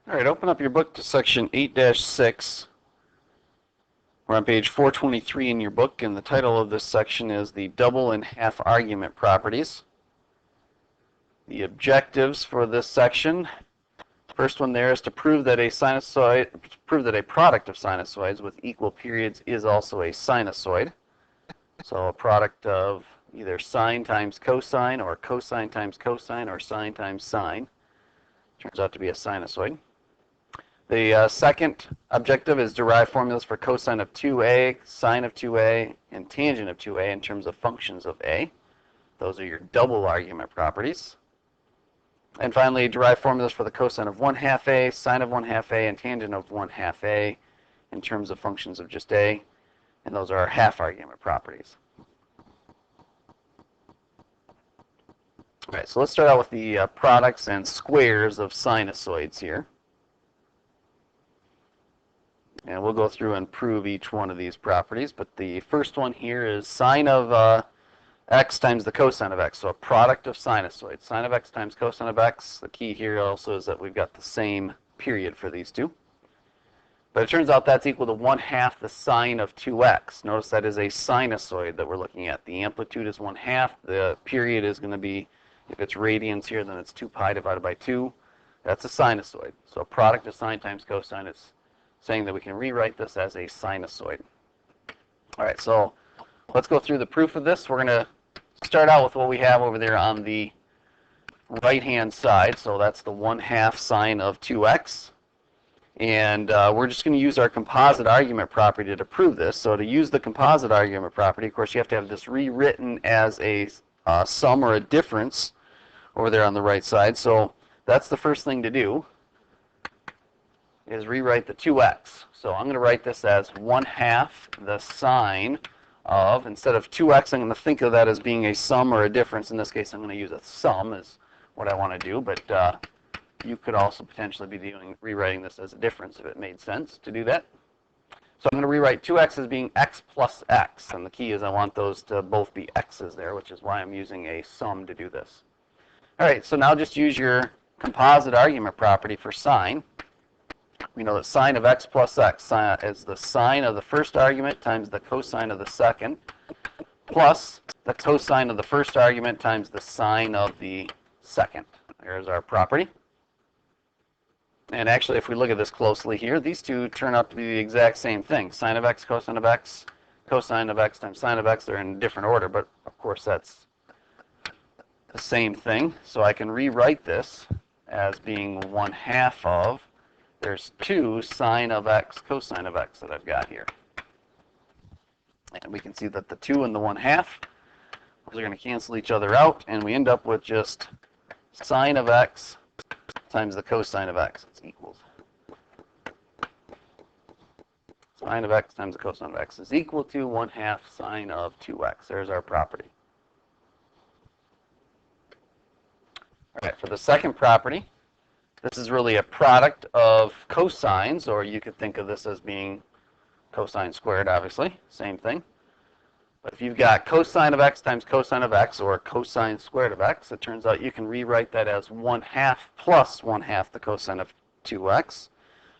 All right, open up your book to section 8-6. We're on page 423 in your book, and the title of this section is the double and half argument properties. The objectives for this section, first one there is to prove that a product of sinusoids with equal periods is also a sinusoid. So a product of either sine times cosine or cosine times cosine or sine times sine turns out to be a sinusoid. The second objective is derive formulas for cosine of 2a, sine of 2a, and tangent of 2a in terms of functions of a. Those are your double argument properties. And finally, derive formulas for the cosine of 1/2 a, sine of 1/2 a, and tangent of 1/2 a in terms of functions of just a. And those are our half argument properties. All right, so let's start out with the products and squares of sinusoids here. And we'll go through and prove each one of these properties. But the first one here is sine of x times the cosine of x. So a product of sinusoids. Sine of x times cosine of x. The key here also is that we've got the same period for these two. But it turns out that's equal to 1/2 the sine of 2x. Notice that is a sinusoid that we're looking at. The amplitude is 1/2. The period is going to be, if it's radians here, then it's 2 pi divided by 2. That's a sinusoid. So a product of sine times cosine is saying that we can rewrite this as a sinusoid. All right, so let's go through the proof of this. We're going to start out with what we have over there on the right-hand side. So that's the 1/2 sine of 2x. And we're just going to use our composite argument property to prove this. So to use the composite argument property, of course, you have to have this rewritten as a sum or a difference over there on the right side. So that's the first thing to do, is rewrite the 2x. So I'm going to write this as 1/2 the sine of, instead of 2x, I'm going to think of that as being a sum or a difference. In this case, I'm going to use a sum is what I want to do, but you could also potentially be rewriting this as a difference if it made sense to do that. So I'm going to rewrite 2x as being x plus x, and the key is I want those to both be x's there, which is why I'm using a sum to do this. All right, so now just use your composite argument property for sine. We know that sine of x plus x is the sine of the first argument times the cosine of the second, plus the cosine of the first argument times the sine of the second. There's our property. And actually, if we look at this closely here, these two turn out to be the exact same thing. Sine of x, cosine of x, cosine of x times sine of x. They're in a different order, but of course that's the same thing. So I can rewrite this as being 1/2 of, there's 2 sine of x, cosine of x that I've got here. And we can see that the 2 and the 1/2, those are going to cancel each other out, and we end up with just sine of x times the cosine of x. It's equals. Sine of x times the cosine of x is equal to 1/2 sine of 2x. There's our property. All right, for the second property, this is really a product of cosines, or you could think of this as being cosine squared, obviously, same thing. But if you've got cosine of x times cosine of x, or cosine squared of x, it turns out you can rewrite that as 1/2 plus 1/2 the cosine of 2x.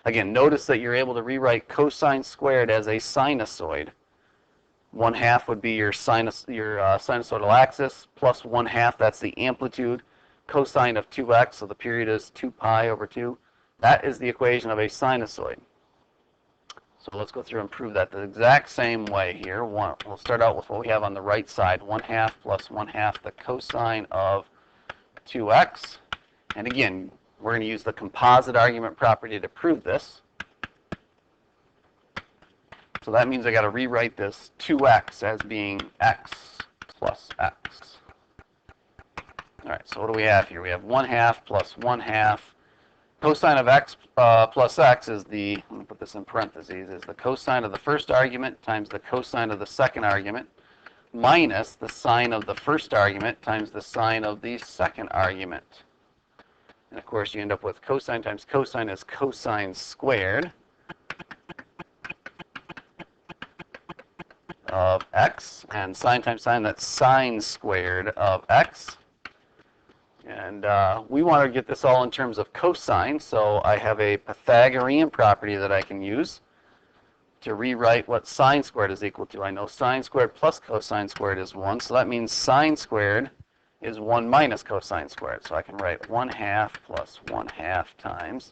Again, notice that you're able to rewrite cosine squared as a sinusoid. 1/2 would be your sinusoidal axis, plus 1/2, that's the amplitude. Cosine of 2x, so the period is 2 pi over 2. That is the equation of a sinusoid. So let's go through and prove that the exact same way here. We'll start out with what we have on the right side, 1/2 plus 1/2 the cosine of 2x. And again, we're going to use the composite argument property to prove this. So that means I got to rewrite this 2x as being x plus x. All right, so what do we have here? We have 1/2 plus 1/2. Cosine of x plus x is the, let me put this in parentheses, is the cosine of the first argument times the cosine of the second argument minus the sine of the first argument times the sine of the second argument. And of course, you end up with cosine times cosine is cosine squared of x, and sine times sine, that's sine squared of x. And we want to get this all in terms of cosine, so I have a Pythagorean property that I can use to rewrite what sine squared is equal to. I know sine squared plus cosine squared is 1, so that means sine squared is 1 minus cosine squared. So I can write 1/2 plus 1/2 times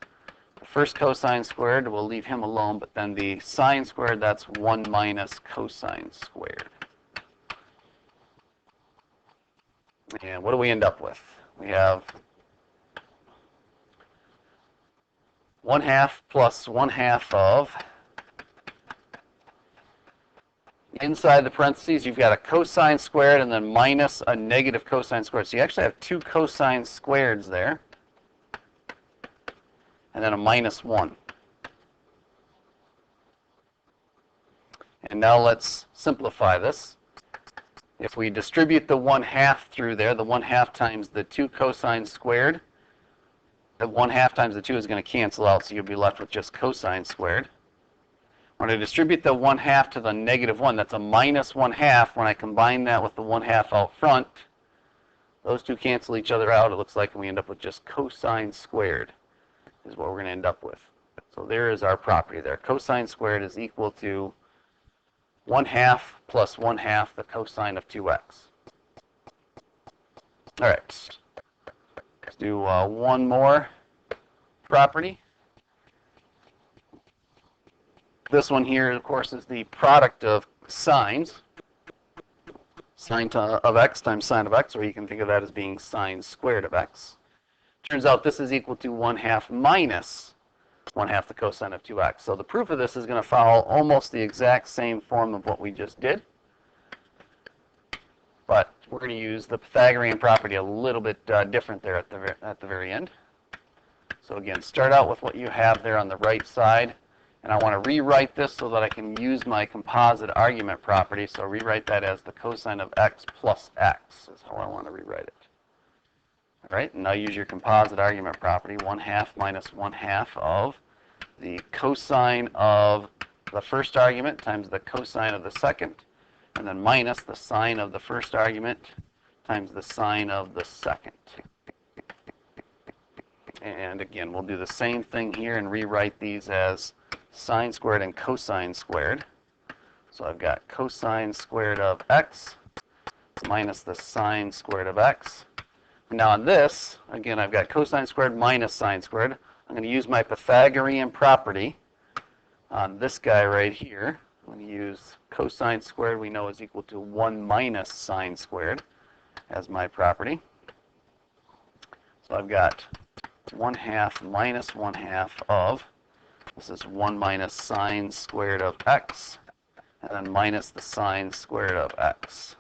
the first cosine squared. We'll leave him alone, but then the sine squared, that's 1 minus cosine squared. And what do we end up with? We have 1/2 plus 1/2 of, inside the parentheses, you've got a cosine squared and then minus a negative cosine squared. So you actually have two cosine squareds there, and then a minus 1. And now let's simplify this. If we distribute the 1/2 through there, the 1/2 times the 2 cosine squared, the 1/2 times the 2 is going to cancel out, so you'll be left with just cosine squared. When I distribute the 1/2 to the negative 1, that's a minus 1/2. When I combine that with the 1/2 out front, those two cancel each other out. It looks like we end up with just cosine squared is what we're going to end up with. So there is our property there. Cosine squared is equal to 1/2 plus 1/2 the cosine of 2x. All right. Let's do one more property. This one here, of course, is the product of sines. Sine of x times sine of x, or you can think of that as being sine squared of x. Turns out this is equal to 1/2 minus 1/2 the cosine of 2x. So the proof of this is going to follow almost the exact same form of what we just did. But we're going to use the Pythagorean property a little bit different there at the very end. So again, start out with what you have there on the right side. And I want to rewrite this so that I can use my composite argument property. So rewrite that as the cosine of x plus x is how I want to rewrite it. All right, and now use your composite argument property, 1/2 minus 1/2 of the cosine of the first argument times the cosine of the second, and then minus the sine of the first argument times the sine of the second. And again, we'll do the same thing here and rewrite these as sine squared and cosine squared. So I've got cosine squared of x minus the sine squared of x. Now on this, again, I've got cosine squared minus sine squared. I'm going to use my Pythagorean property on this guy right here. I'm going to use cosine squared we know is equal to 1 minus sine squared as my property. So I've got 1/2 minus 1/2 of, this is 1 minus sine squared of x, and then minus the sine squared of x.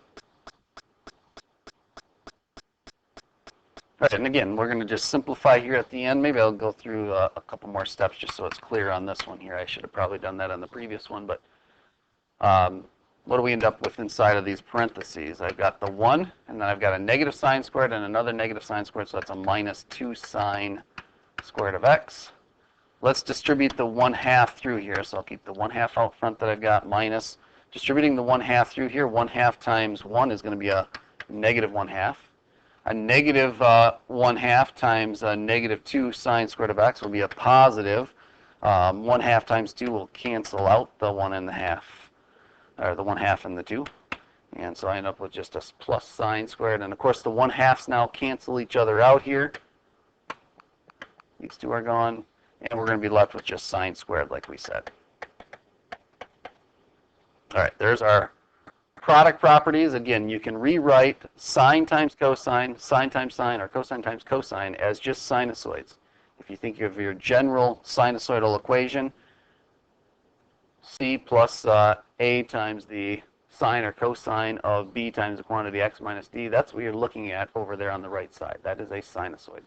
All right, and again, we're going to just simplify here at the end. Maybe I'll go through a couple more steps just so it's clear on this one here. I should have probably done that on the previous one, but what do we end up with inside of these parentheses? I've got the 1, and then I've got a negative sine squared and another negative sine squared, so that's a minus 2 sine squared of x. Let's distribute the 1/2 through here, so I'll keep the 1/2 out front that I've got minus. Distributing the 1/2 through here, 1/2 times 1 is going to be a negative 1/2. A negative 1/2 times a negative 2 sine squared of x will be a positive. 1/2 times 2 will cancel out the 1/2, or the 1/2 and the 2. And so I end up with just a plus sine squared. And of course the 1/2s now cancel each other out here. These two are gone. And we're going to be left with just sine squared like we said. All right, there's our product properties. Again, you can rewrite sine times cosine, sine times sine, or cosine times cosine as just sinusoids. If you think of your general sinusoidal equation, c plus a times the sine or cosine of b times the quantity x minus d, that's what you're looking at over there on the right side. That is a sinusoid.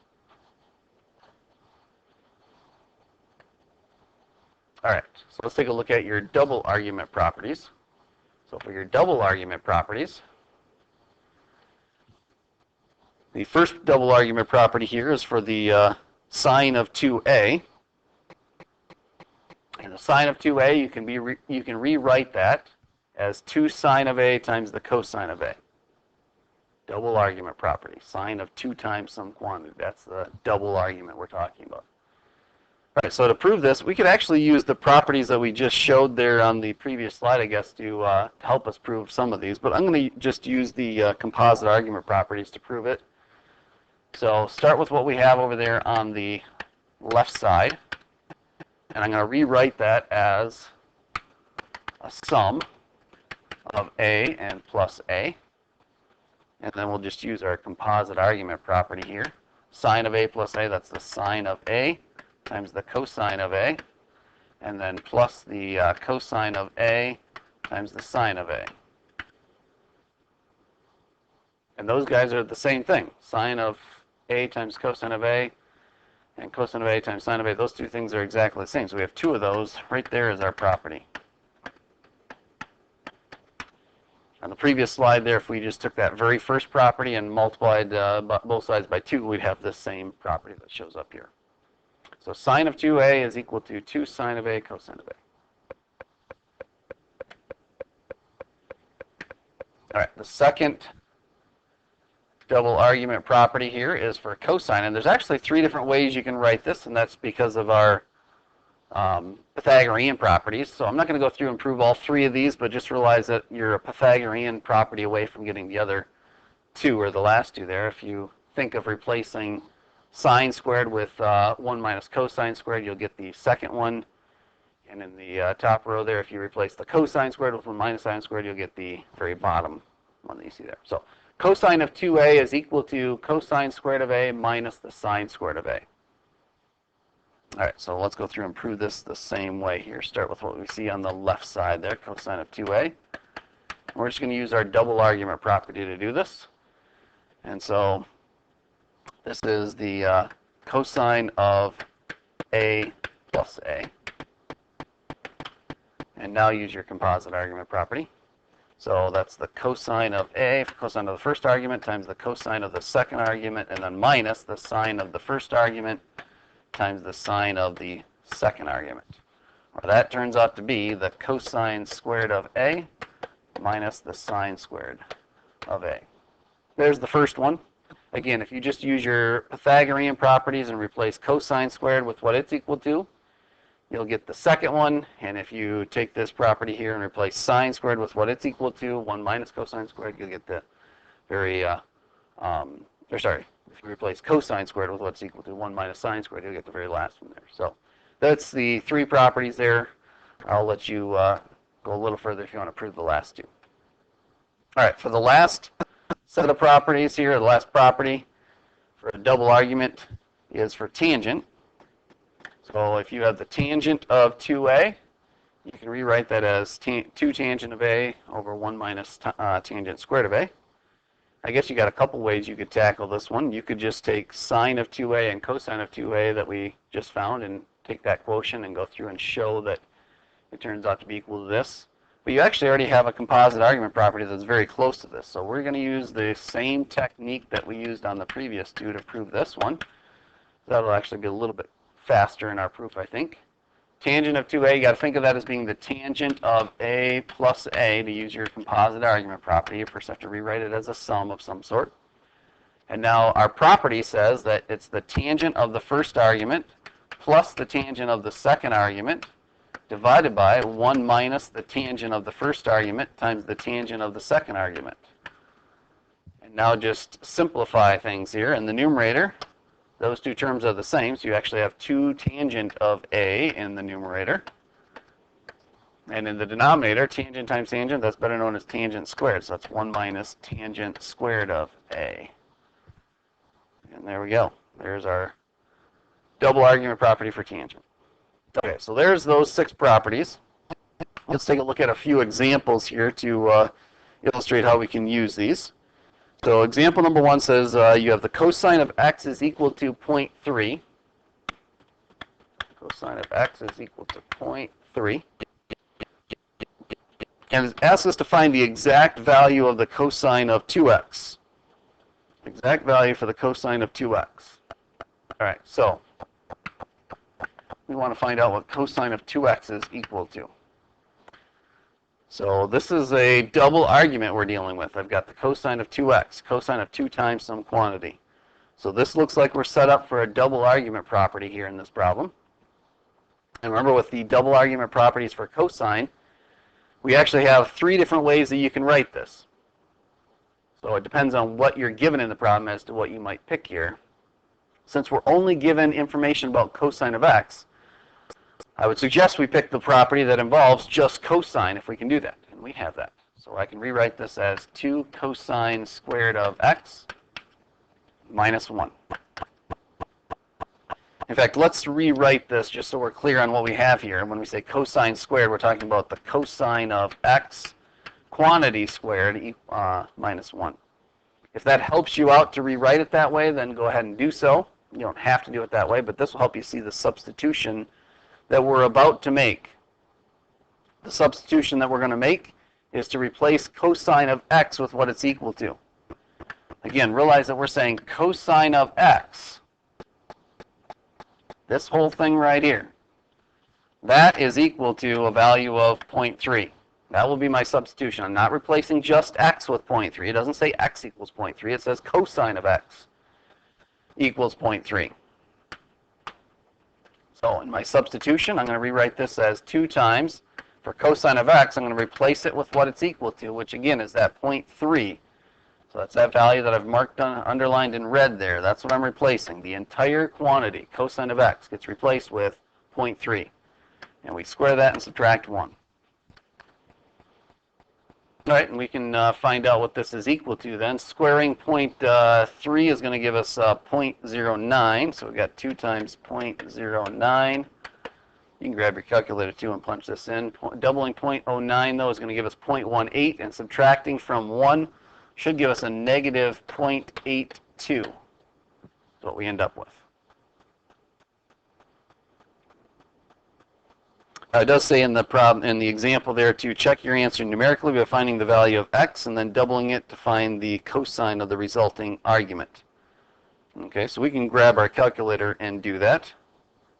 All right, so let's take a look at your double argument properties. So for your double argument properties, the first double argument property here is for the sine of 2a. And the sine of 2a, you can rewrite that as 2 sine of a times the cosine of a. Double argument property. Sine of 2 times some quantity. That's the double argument we're talking about. All right, so to prove this, we could actually use the properties that we just showed there on the previous slide, I guess, to help us prove some of these. But I'm going to just use the composite argument properties to prove it. So start with what we have over there on the left side. And I'm going to rewrite that as a sum of A and plus A. And then we'll just use our composite argument property here. Sine of A plus A, that's the sine of A times the cosine of A. And then plus the cosine of A times the sine of A. And those guys are the same thing. Sine of A times cosine of A and cosine of A times sine of A. Those two things are exactly the same. So we have two of those. Right there is our property. On the previous slide there, if we just took that very first property and multiplied both sides by 2, we'd have this same property that shows up here. So sine of 2A is equal to 2 sine of A cosine of A. All right, the second double argument property here is for cosine. And there's actually 3 different ways you can write this, and that's because of our Pythagorean properties. So I'm not going to go through and prove all 3 of these, but just realize that you're a Pythagorean property away from getting the other 2, or the last 2 there. If you think of replacing sine squared with 1 minus cosine squared, you'll get the second one. And in the top row there, if you replace the cosine squared with 1 minus sine squared, you'll get the very bottom one that you see there. So cosine of 2A is equal to cosine squared of A minus the sine squared of A. All right, so let's go through and prove this the same way here. Start with what we see on the left side there, cosine of 2A. We're just going to use our double argument property to do this. And so this is the cosine of A plus A. And now use your composite argument property. So that's the cosine of A, cosine of the first argument, times the cosine of the second argument, and then minus the sine of the first argument times the sine of the second argument. Well, that turns out to be the cosine squared of A minus the sine squared of A. There's the first one. Again, if you just use your Pythagorean properties and replace cosine squared with what it's equal to, you'll get the second one. And if you take this property here and replace sine squared with what it's equal to, 1 minus cosine squared, you'll get the very, if you replace cosine squared with what's equal to 1 minus sine squared, you'll get the very last one there. So that's the 3 properties there. I'll let you go a little further if you want to prove the last 2. All right, for the last set of properties here, the last property for a double argument is for tangent. So if you have the tangent of 2A, you can rewrite that as 2 tangent of A over 1 minus tangent squared of A. I guess you got a couple ways you could tackle this one. You could just take sine of 2A and cosine of 2A that we just found and take that quotient and go through and show that it turns out to be equal to this. But you actually already have a composite argument property that's very close to this. So we're going to use the same technique that we used on the previous 2 to prove this one. That'll actually be a little bit faster in our proof, I think. Tangent of 2A, you got to think of that as being the tangent of A plus A to use your composite argument property. You first have to rewrite it as a sum of some sort. And now our property says that it's the tangent of the first argument plus the tangent of the second argument divided by 1 minus the tangent of the first argument times the tangent of the second argument. And now just simplify things here. In the numerator, those 2 terms are the same, so you actually have 2 tangent of A in the numerator. And in the denominator, tangent times tangent, that's better known as tangent squared. So that's 1 minus tangent squared of A. And there we go. There's our double argument property for tangent. Okay, so there's those 6 properties. Let's take a look at a few examples here to illustrate how we can use these. So example number 1 says you have the cosine of x is equal to 0.3. Cosine of x is equal to 0.3. And it asks us to find the exact value of the cosine of 2x. Exact value for the cosine of 2x. All right, so we want to find out what cosine of 2x is equal to. So this is a double argument we're dealing with. I've got the cosine of 2x, cosine of 2 times some quantity. So this looks like we're set up for a double argument property here in this problem. And remember, with the double argument properties for cosine, we actually have 3 different ways that you can write this. So it depends on what you're given in the problem as to what you might pick here. Since we're only given information about cosine of x, I would suggest we pick the property that involves just cosine if we can do that. And we have that. So I can rewrite this as 2 cosine squared of x minus 1. In fact, let's rewrite this just so we're clear on what we have here. When we say cosine squared, we're talking about the cosine of x quantity squared minus 1. If that helps you out to rewrite it that way, then go ahead and do so. You don't have to do it that way, but this will help you see the substitution that we're about to make. The substitution that we're going to make is to replace cosine of x with what it's equal to. Again, realize that we're saying cosine of x, this whole thing right here, that is equal to a value of 0.3. That will be my substitution. I'm not replacing just x with 0.3. It doesn't say x equals 0.3. It says cosine of x equals 0.3. So in my substitution, I'm going to rewrite this as 2 times, for cosine of x, I'm going to replace it with what it's equal to, which again is that 0.3. So that's that value that I've marked underlined in red there. That's what I'm replacing. The entire quantity, cosine of x, gets replaced with 0.3. And we square that and subtract 1. All right, and we can find out what this is equal to then. Squaring 0.3 is going to give us 0.09. So we've got 2 times 0.09. You can grab your calculator too and punch this in. Doubling 0.09 though is going to give us 0.18, and subtracting from 1 should give us a negative 0.82. That's what we end up with. It does say in the problem, in the example there, to check your answer numerically by finding the value of x and then doubling it to find the cosine of the resulting argument. Okay, so we can grab our calculator and do that.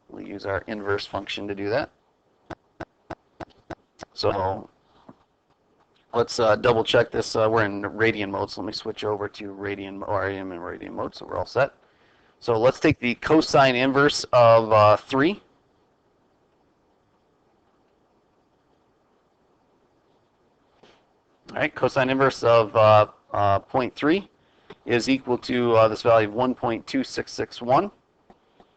We'll use our inverse function to do that. So let's double check this. We're in radian mode, so let me switch over to radian, or I am in radian mode, so we're all set. So let's take the cosine inverse of 3. All right, cosine inverse of 0.3 is equal to this value of 1.2661.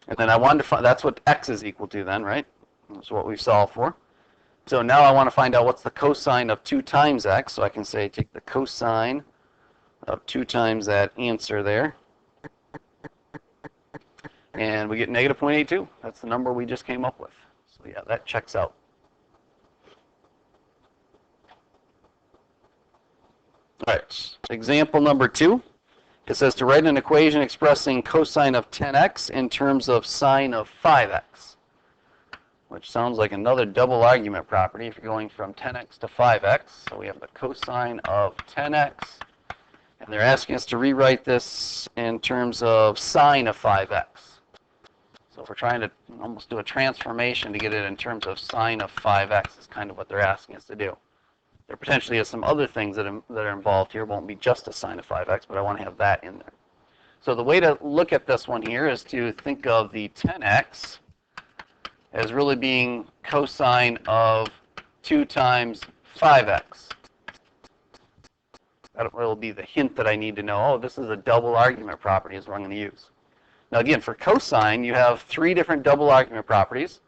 And then I wanted to find, that's what x is equal to then, right? That's what we've solved for. So now I want to find out what's the cosine of 2 times x. So I can say take the cosine of 2 times that answer there. And we get negative 0.82. That's the number we just came up with. So yeah, that checks out. All right, example number 2. It says to write an equation expressing cosine of 10x in terms of sine of 5x, which sounds like another double argument property if you're going from 10x to 5x. So we have the cosine of 10x, and they're asking us to rewrite this in terms of sine of 5x. So if we're trying to almost do a transformation to get it in terms of sine of 5x is kind of what they're asking us to do. There potentially is some other things that are involved here. It won't be just a sine of 5x, but I want to have that in there. So the way to look at this one here is to think of the 10x as really being cosine of 2 times 5x. That will be the hint that I need to know. Oh, this is a double argument property is what I'm going to use. Now again, for cosine, you have 3 different double argument properties.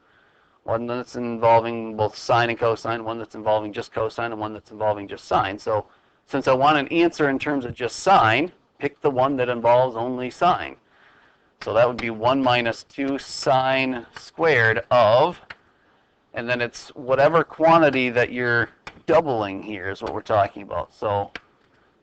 One that's involving both sine and cosine, one that's involving just cosine, and one that's involving just sine. So since I want an answer in terms of just sine, pick the one that involves only sine. So that would be 1 minus 2 sine squared of, and then it's whatever quantity that you're doubling here is what we're talking about. So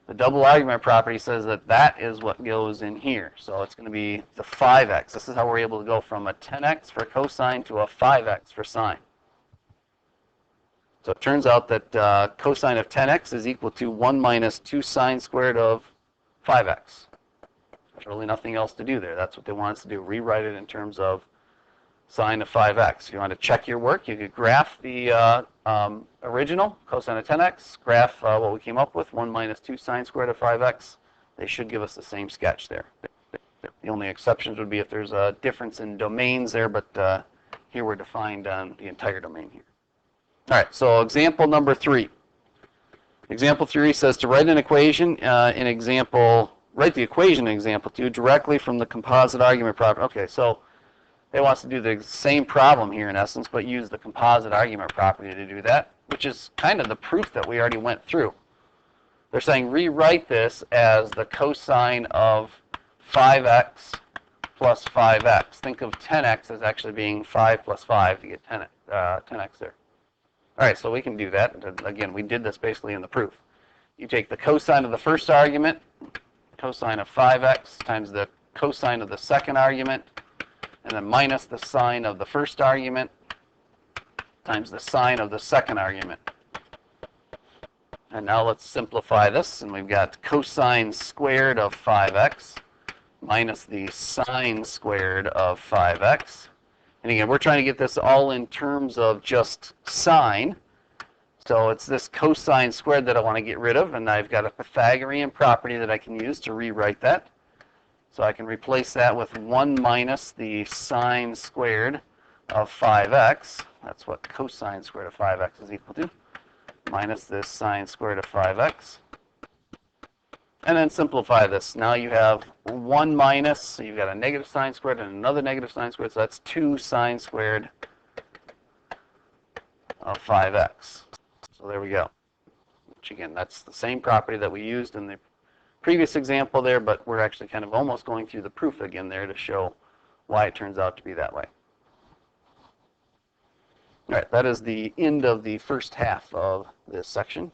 the double argument property says that that is what goes in here. So it's going to be the 5x. This is how we're able to go from a 10x for cosine to a 5x for sine. So it turns out that cosine of 10x is equal to 1 minus 2 sine squared of 5x. There's really nothing else to do there. That's what they want us to do. Rewrite it in terms of sine of 5x. If you want to check your work, you could graph the original, cosine of 10x, graph what we came up with, 1 minus 2 sine squared of 5x. They should give us the same sketch there. The only exceptions would be if there's a difference in domains there, but here we're defined on the entire domain here. All right, so example number 3. Example 3 says to write an equation write the equation in example 2 directly from the composite argument property. Okay, so they want us to do the same problem here in essence, but use the composite argument property to do that, which is kind of the proof that we already went through. They're saying rewrite this as the cosine of 5x plus 5x. Think of 10x as actually being 5 plus 5 to get 10x there. All right, so we can do that. Again, we did this basically in the proof. You take the cosine of the first argument, cosine of 5x, times the cosine of the second argument, and then minus the sine of the first argument, times the sine of the second argument. And now let's simplify this, and we've got cosine squared of 5x minus the sine squared of 5x. And again, we're trying to get this all in terms of just sine. So it's this cosine squared that I want to get rid of, and I've got a Pythagorean property that I can use to rewrite that. So I can replace that with 1 minus the sine squared of 5x. That's what cosine squared of 5x is equal to, minus this sine squared of 5x. And then simplify this. Now you have 1 minus, so you've got a negative sine squared and another negative sine squared, so that's 2 sine squared of 5x. So there we go. Which again, that's the same property that we used in the previous example there, but we're actually kind of almost going through the proof again there to show why it turns out to be that way. All right, that is the end of the first half of this section.